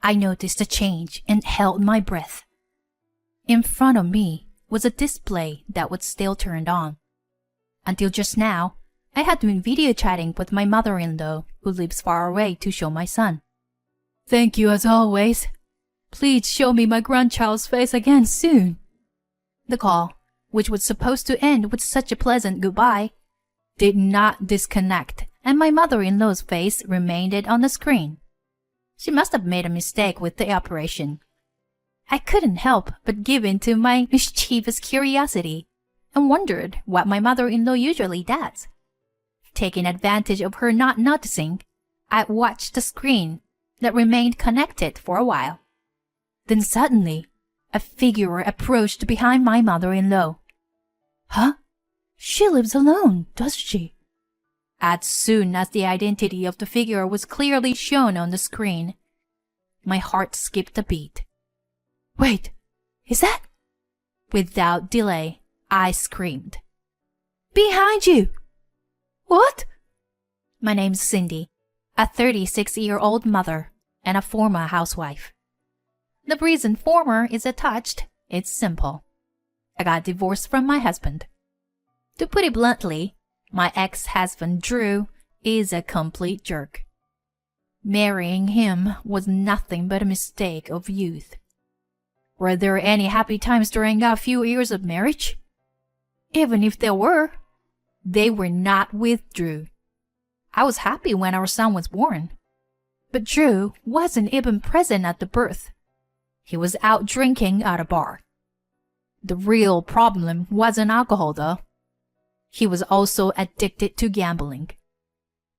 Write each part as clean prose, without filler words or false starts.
I noticed a change and held my breath. In front of me was a display that was still turned on. Until just now, I had been video chatting with my mother-in-law, who lives far away, to show my son. "Thank you as always. Please show me my grandchild's face again soon." The call, which was supposed to end with such a pleasant goodbye, did not disconnect, and my mother-in-law's face remained on the screen. She must have made a mistake with the operation. I couldn't help but give in to my mischievous curiosity and wondered what my mother-in-law usually does. Taking advantage of her not noticing, I watched the screen that remained connected for a while. Then suddenly, a figure approached behind my mother-in-law. Huh? She lives alone, does she? As soon as the identity of the figure was clearly shown on the screen, my heart skipped a beat. Wait, is that? Without delay, I screamed. Behind you! What? My name's Cindy, a 36-year-old mother and a former housewife. The reason former is attached, it's simple. I got divorced from my husband. To put it bluntly, my ex-husband Drew is a complete jerk. Marrying him was nothing but a mistake of youth. Were there any happy times during our few years of marriage? Even if there were, they were not with Drew. I was happy when our son was born. But Drew wasn't even present at the birth. He was out drinking at a bar. The real problem wasn't alcohol, though. He was also addicted to gambling.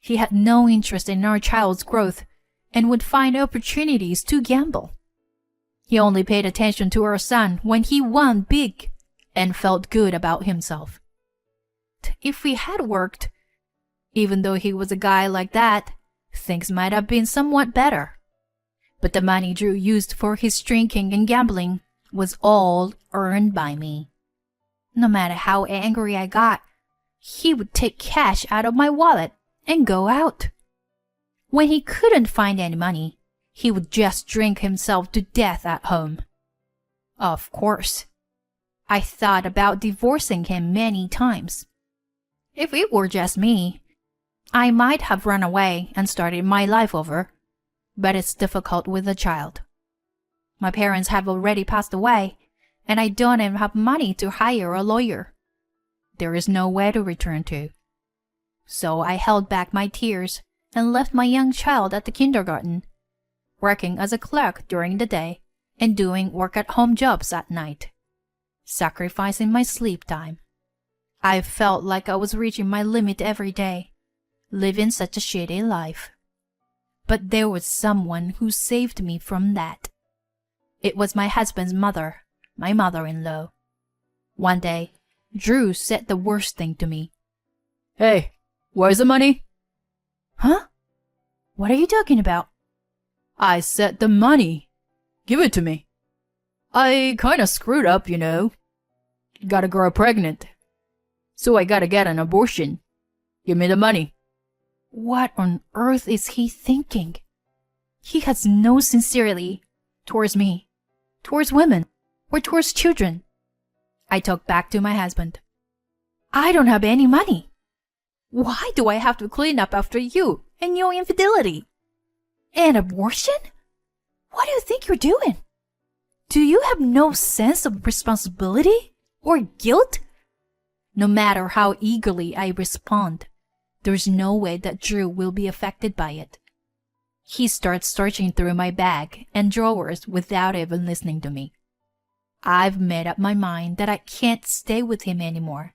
He had no interest in our child's growth and would find opportunities to gamble. He only paid attention to our son when he won big and felt good about himself. If we had worked, even though he was a guy like that, things might have been somewhat better. But the money Drew used for his drinking and gambling was all earned by me. No matter how angry I got, he would take cash out of my wallet and go out. When he couldn't find any money, he would just drink himself to death at home. Of course, I thought about divorcing him many times. If it were just me, I might have run away and started my life over, but it's difficult with a child. My parents have already passed away, and I don't even have money to hire a lawyer. There is nowhere to return to. So I held back my tears and left my young child at the kindergarten, working as a clerk during the day and doing work-at-home jobs at night, sacrificing my sleep time. I felt like I was reaching my limit every day, living such a shitty life. But there was someone who saved me from that. It was my husband's mother, my mother-in-law. One day, Drew said the worst thing to me. "Hey, where's the money?" Huh? What are you talking about? I said the money. Give it to me. I kinda screwed up, you know. Got a girl pregnant. So I gotta get an abortion. Give me the money. What on earth is he thinking? He has no sincerity towards me, towards women, or towards children. I talked back to my husband. I don't have any money. Why do I have to clean up after you and your infidelity? An abortion? What do you think you're doing? Do you have no sense of responsibility or guilt? No matter how eagerly I respond, there's no way that Drew will be affected by it. He starts searching through my bag and drawers without even listening to me. I've made up my mind that I can't stay with him anymore.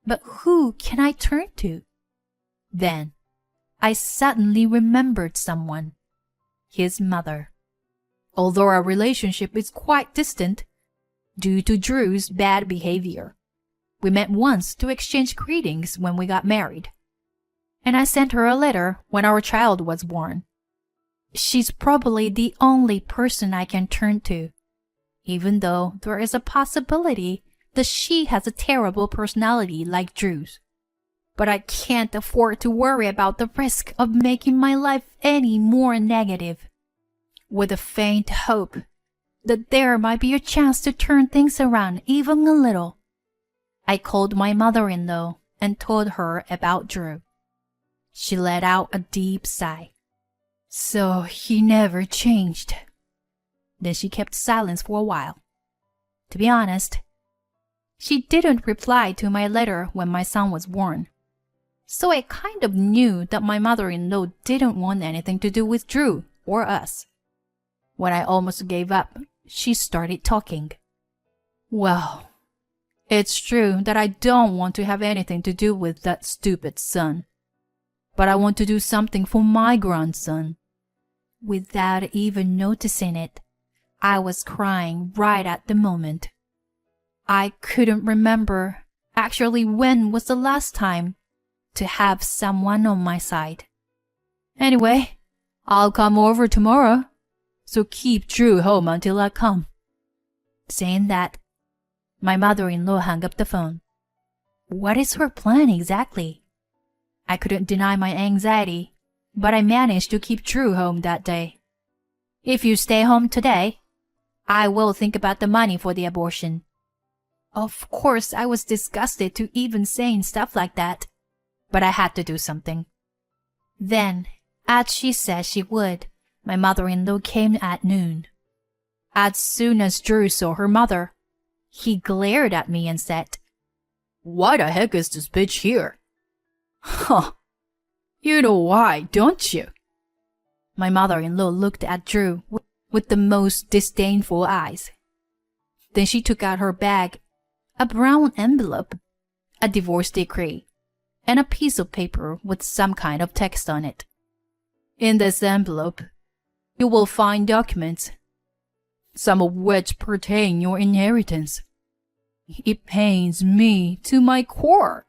But who can I turn to? Then, I suddenly remembered someone. His mother. Although our relationship is quite distant, due to Drew's bad behavior, we met once to exchange greetings when we got married. And I sent her a letter when our child was born. She's probably the only person I can turn to, even though there is a possibility that she has a terrible personality like Drew's. But I can't afford to worry about the risk of making my life any more negative. with a faint hope that there might be a chance to turn things around even a little. I called my mother-in-law and told her about Drew. She let out a deep sigh. So he never changed. Then she kept silence for a while. To be honest, she didn't reply to my letter when my son was born. So I kind of knew that my mother-in-law didn't want anything to do with Drew or us. When I almost gave up, she started talking. Well, it's true that I don't want to have anything to do with that stupid son. But I want to do something for my grandson. Without even noticing it, I was crying right at the moment. I couldn't remember actually when was the last time to have someone on my side. Anyway, I'll come over tomorrow, so keep Drew home until I come. Saying that, my mother-in-law hung up the phone. What is her plan exactly? I couldn't deny my anxiety, but I managed to keep Drew home that day. If you stay home today, I will think about the money for the abortion. Of course, I was disgusted to even saying stuff like that, but I had to do something. Then, as she said she would, my mother-in-law came at noon. As soon as Drew saw her mother, he glared at me and said, "Why the heck is this bitch here?" Huh. You know why, don't you? My mother-in-law looked at Drew with the most disdainful eyes. Then she took out her bag, a brown envelope, a divorce decree, and a piece of paper with some kind of text on it. In this envelope, you will find documents, some of which pertain your inheritance. It pains me to my core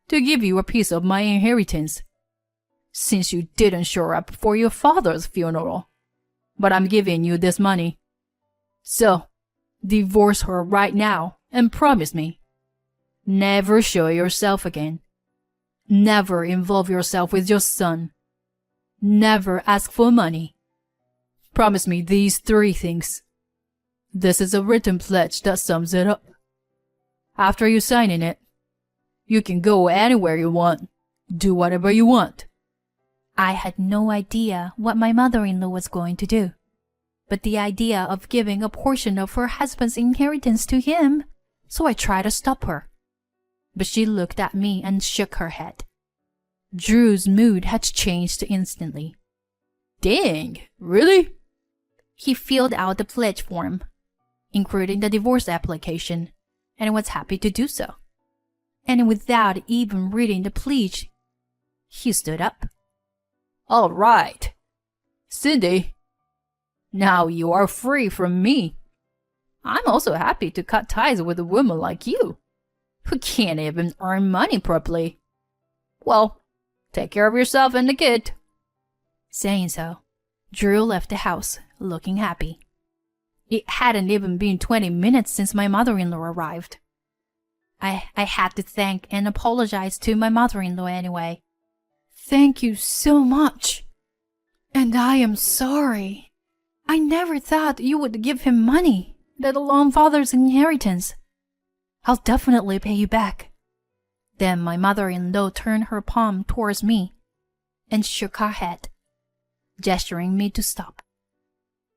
to give you a piece of my inheritance, since you didn't show up for your father's funeral. But I'm giving you this money. So, divorce her right now and promise me. Never show yourself again. Never involve yourself with your son. Never ask for money. Promise me these 3 things. This is a written pledge that sums it up. After you sign it, you can go anywhere you want. Do whatever you want. I had no idea what my mother-in-law was going to do, but the idea of giving a portion of her husband's inheritance to him, so I tried to stop her. But she looked at me and shook her head. Drew's mood had changed instantly. Dang, really? He filled out the pledge form, including the divorce application, and was happy to do so. And without even reading the pledge, he stood up. All right, Cindy, now you are free from me. I'm also happy to cut ties with a woman like you, who can't even earn money properly. Well, take care of yourself and the kid. Saying so, Drew left the house, looking happy. It hadn't even been 20 minutes since my mother-in-law arrived. I had to thank and apologize to my mother-in-law anyway. Thank you so much. And I am sorry. I never thought you would give him money, let alone father's inheritance. I'll definitely pay you back. Then my mother-in-law turned her palm towards me and shook her head, gesturing me to stop.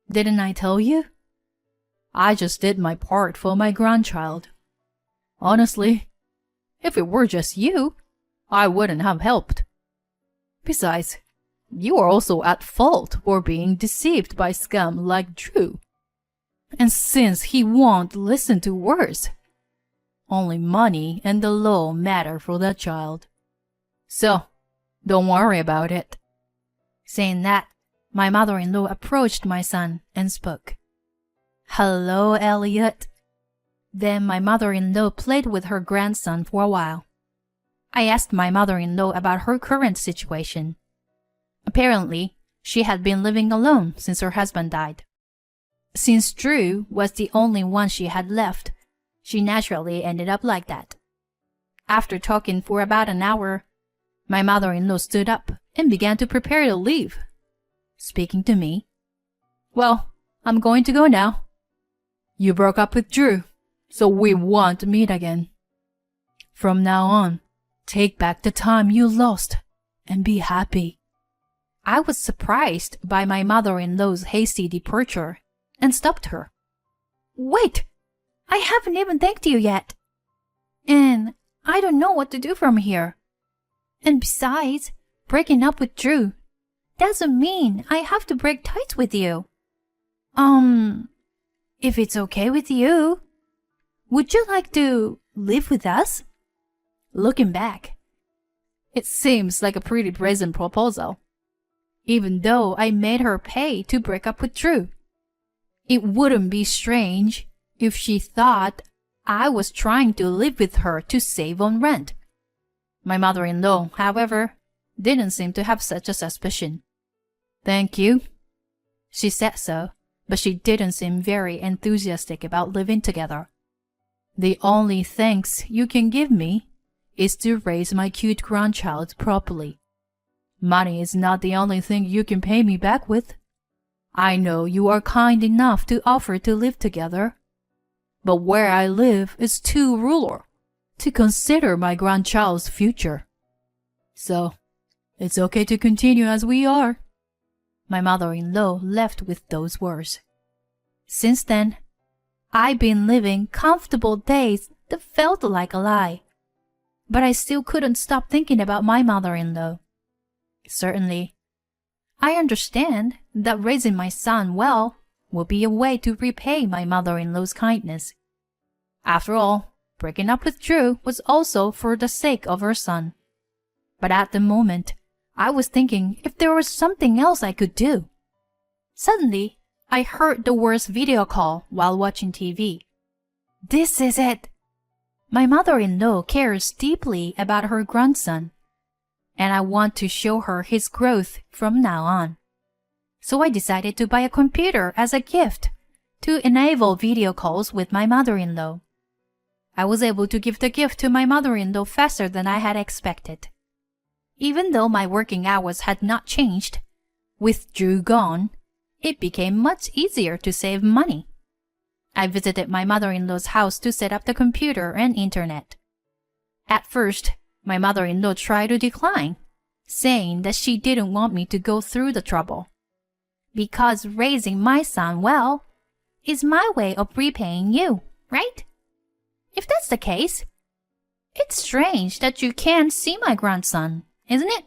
Didn't I tell you? I just did my part for my grandchild. Honestly, if it were just you, I wouldn't have helped. Besides, you are also at fault for being deceived by scum like Drew. And since he won't listen to words, only money and the law matter for that child. So, don't worry about it. Saying that, my mother-in-law approached my son and spoke. Hello, Elliot. Then my mother-in-law played with her grandson for a while. I asked my mother-in-law about her current situation. Apparently, she had been living alone since her husband died. Since Drew was the only one she had left, she naturally ended up like that. After talking for about an hour, my mother-in-law stood up and began to prepare to leave. Speaking to me, Well, I'm going to go now. You broke up with Drew, so we won't meet again. From now on, take back the time you lost and be happy. I was surprised by my mother-in-law's hasty departure and stopped her. Wait! I haven't even thanked you yet. And I don't know what to do from here. And besides, breaking up with Drew doesn't mean I have to break ties with you. If it's okay with you, would you like to live with us? Looking back, it seems like a pretty brazen proposal. Even though I made her pay to break up with Drew, it wouldn't be strange if she thought I was trying to live with her to save on rent. My mother-in-law, however, didn't seem to have such a suspicion. Thank you. She said so, but she didn't seem very enthusiastic about living together. The only thanks you can give me is to raise my cute grandchild properly. Money is not the only thing you can pay me back with. I know you are kind enough to offer to live together, but where I live is too rural to consider my grandchild's future. So, it's okay to continue as we are. My mother-in-law left with those words. Since then, I've been living comfortable days that felt like a lie. But I still couldn't stop thinking about my mother-in-law. Certainly, I understand that raising my son well will be a way to repay my mother-in-law's kindness. After all, breaking up with Drew was also for the sake of her son. But at the moment, I was thinking if there was something else I could do. Suddenly, I heard the words video call while watching TV. This is it. My mother-in-law cares deeply about her grandson, and I want to show her his growth from now on. So I decided to buy a computer as a gift to enable video calls with my mother-in-law. I was able to give the gift to my mother-in-law faster than I had expected. Even though my working hours had not changed, with Drew gone, it became much easier to save money. I visited my mother-in-law's house to set up the computer and internet. At first, my mother-in-law tried to decline, saying that she didn't want me to go through the trouble. Because raising my son well is my way of repaying you, right? If that's the case, it's strange that you can't see my grandson, isn't it?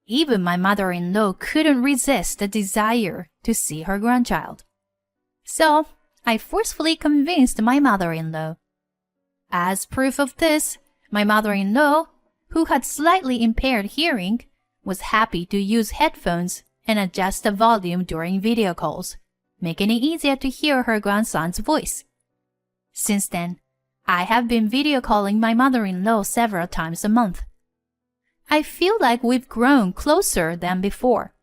Even my mother-in-law couldn't resist the desire to see her grandchild. So, I forcefully convinced my mother-in-law. As proof of this, my mother-in-law, who had slightly impaired hearing, was happy to use headphones and adjust the volume during video calls, making it easier to hear her grandson's voice. Since then, I have been video calling my mother-in-law several times a month. I feel like we've grown closer than before.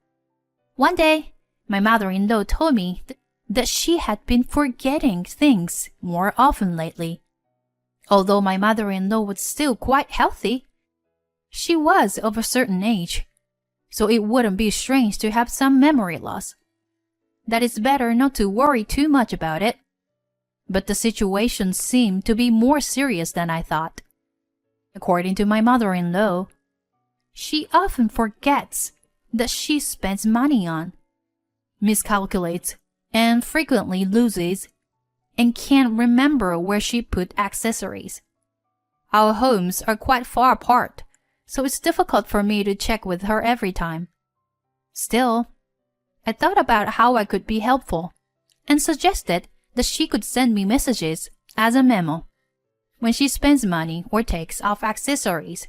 One day, my mother-in-law told me that she had been forgetting things more often lately. Although my mother-in-law was still quite healthy, she was of a certain age, so it wouldn't be strange to have some memory loss. That it's better not to worry too much about it. But the situation seemed to be more serious than I thought. According to my mother-in-law, she often forgets that she spends money on, miscalculates, and frequently loses, and can't remember where she put accessories. Our homes are quite far apart, so it's difficult for me to check with her every time. Still, I thought about how I could be helpful, and suggested that she could send me messages as a memo when she spends money or takes off accessories,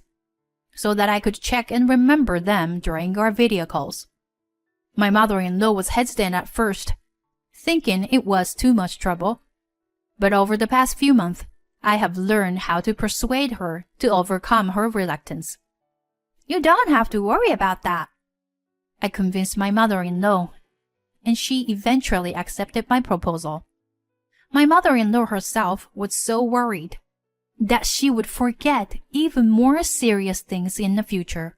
so that I could check and remember them during our video calls. My mother-in-law was hesitant at first, thinking it was too much trouble. But over the past few months, I have learned how to persuade her to overcome her reluctance. You don't have to worry about that. I convinced my mother-in-law, and she eventually accepted my proposal. My mother-in-law herself was so worried that she would forget even more serious things in the future.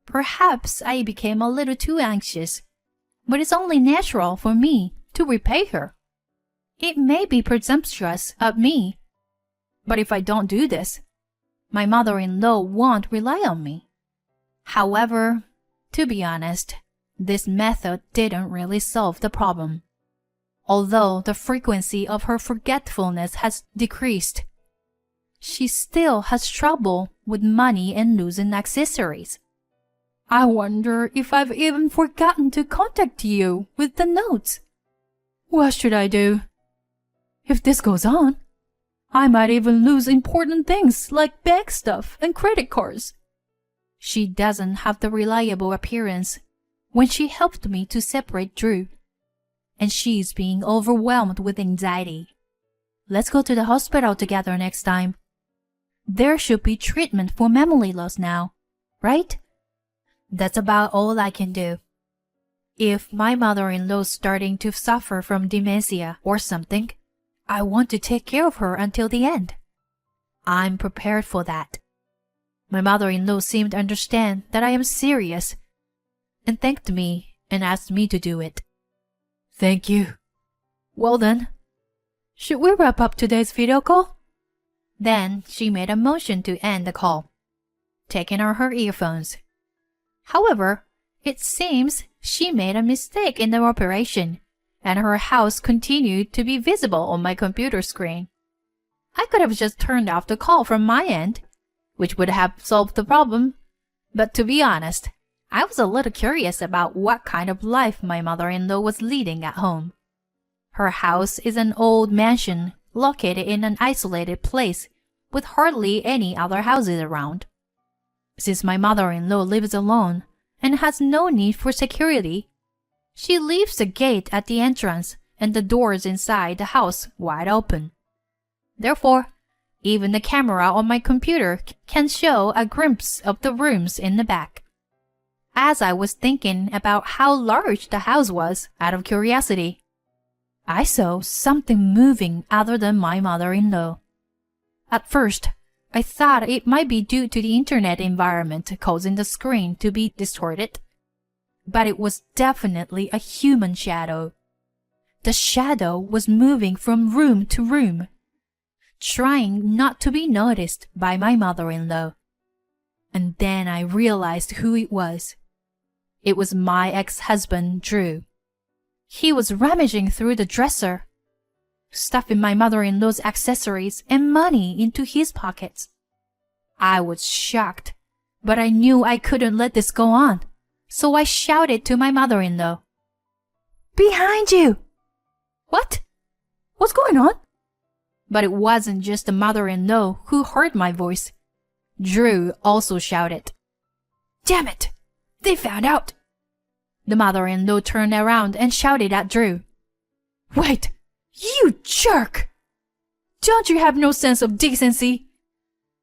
Perhaps I became a little too anxious, but it's only natural for me to repay her. It may be presumptuous of me, but if I don't do this, my mother-in-law won't rely on me. However, to be honest, this method didn't really solve the problem. Although the frequency of her forgetfulness has decreased, she still has trouble with money and losing accessories. I wonder if I've even forgotten to contact you with the notes. What should I do? If this goes on, I might even lose important things like bank stuff and credit cards. She doesn't have the reliable appearance when she helped me to separate Drew, and she's being overwhelmed with anxiety. Let's go to the hospital together next time. There should be treatment for memory loss now, right? That's about all I can do. If my mother-in-law's starting to suffer from dementia or something, I want to take care of her until the end. I'm prepared for that. My mother-in-law seemed to understand that I am serious and thanked me and asked me to do it. Thank you. Well then, should we wrap up today's video call? Then she made a motion to end the call, taking out her earphones. However, it seems she made a mistake in the operation, and her house continued to be visible on my computer screen. I could have just turned off the call from my end, which would have solved the problem, but to be honest, I was a little curious about what kind of life my mother-in-law was leading at home. Her house is an old mansion located in an isolated place with hardly any other houses around. Since my mother-in-law lives alone and has no need for security, she leaves the gate at the entrance and the doors inside the house wide open. Therefore, even the camera on my computer can show a glimpse of the rooms in the back. As I was thinking about how large the house was out of curiosity, I saw something moving other than my mother-in-law. At first, I thought it might be due to the internet environment causing the screen to be distorted, but it was definitely a human shadow. The shadow was moving from room to room, trying not to be noticed by my mother-in-law. And then I realized who it was. It was my ex-husband, Drew. He was rummaging through the dresser, stuffing my mother-in-law's accessories and money into his pockets. I was shocked, but I knew I couldn't let this go on, so I shouted to my mother-in-law, "Behind you!" What? What's going on? But it wasn't just the mother-in-law who heard my voice. Drew also shouted, "Damn it! They found out!" The mother-in-law turned around and shouted at Drew, "Wait! You jerk! Don't you have no sense of decency?"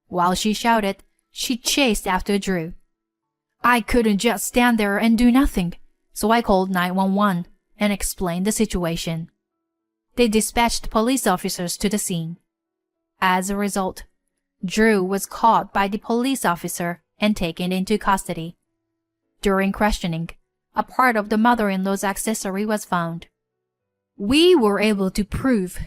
While she shouted, she chased after Drew. I couldn't just stand there and do nothing, so I called 911 and explained the situation. They dispatched police officers to the scene. As a result, Drew was caught by the police officer and taken into custody. During questioning, a part of the mother-in-law's accessory was found. We were able to prove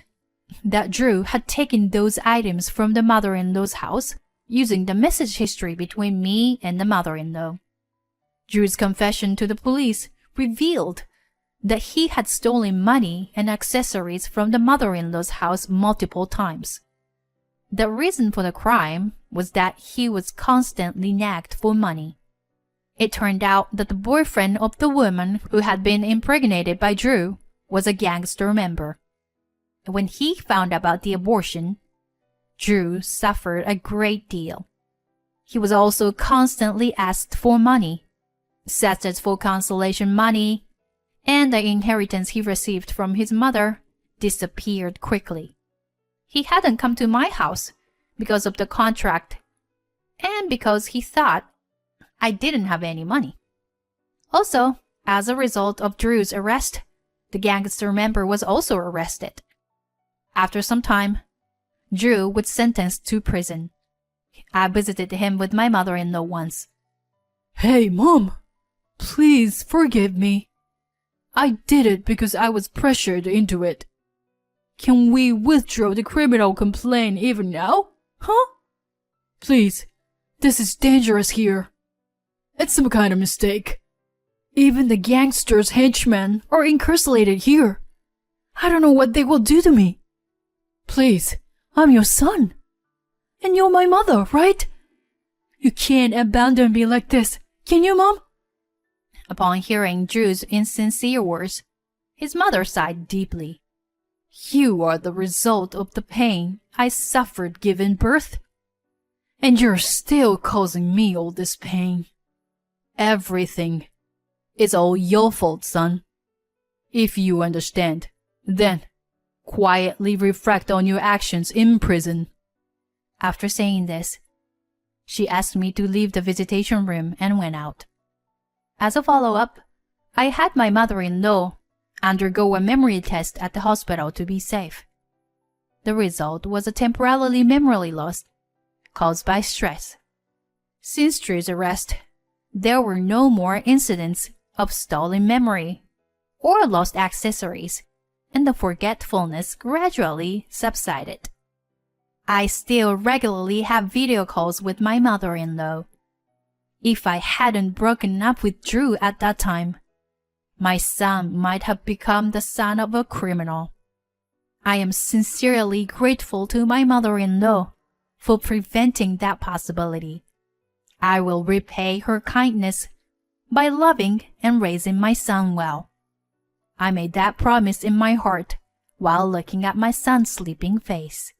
that Drew had taken those items from the mother-in-law's house using the message history between me and the mother-in-law. Drew's confession to the police revealed that he had stolen money and accessories from the mother-in-law's house multiple times. The reason for the crime was that he was constantly nagged for money. It turned out that the boyfriend of the woman who had been impregnated by Drew was a gangster member. When he found about the abortion, Drew suffered a great deal. He was also constantly asked for money, such as for consolation money, and the inheritance he received from his mother disappeared quickly. He hadn't come to my house because of the contract and because he thought I didn't have any money. Also, as a result of Drew's arrest, the gangster member was also arrested. After some time, Drew was sentenced to prison. I visited him with my mother-in-law once. "Hey, Mom, please forgive me. I did it because I was pressured into it. Can we withdraw the criminal complaint even now? Huh? Please, this is dangerous here. It's some kind of mistake. Even the gangsters' henchmen are incarcerated here. I don't know what they will do to me. Please, I'm your son. And you're my mother, right? You can't abandon me like this, can you, Mom? Upon hearing Drew's insincere words, his mother sighed deeply. You are the result of the pain I suffered giving birth. And you're still causing me all this pain. Everything. It's all your fault, son. If you understand, then quietly reflect on your actions in prison. After saying this, she asked me to leave the visitation room and went out. As a follow-up, I had my mother-in-law undergo a memory test at the hospital to be safe. The result was a temporarily memory loss caused by stress. Since Drew's arrest, there were no more incidents of stolen memory or lost accessories, and the forgetfulness gradually subsided. I still regularly have video calls with my mother-in-law. If I hadn't broken up with Drew at that time, my son might have become the son of a criminal. I am sincerely grateful to my mother-in-law for preventing that possibility. I will repay her kindness by loving and raising my son well. I made that promise in my heart while looking at my son's sleeping face.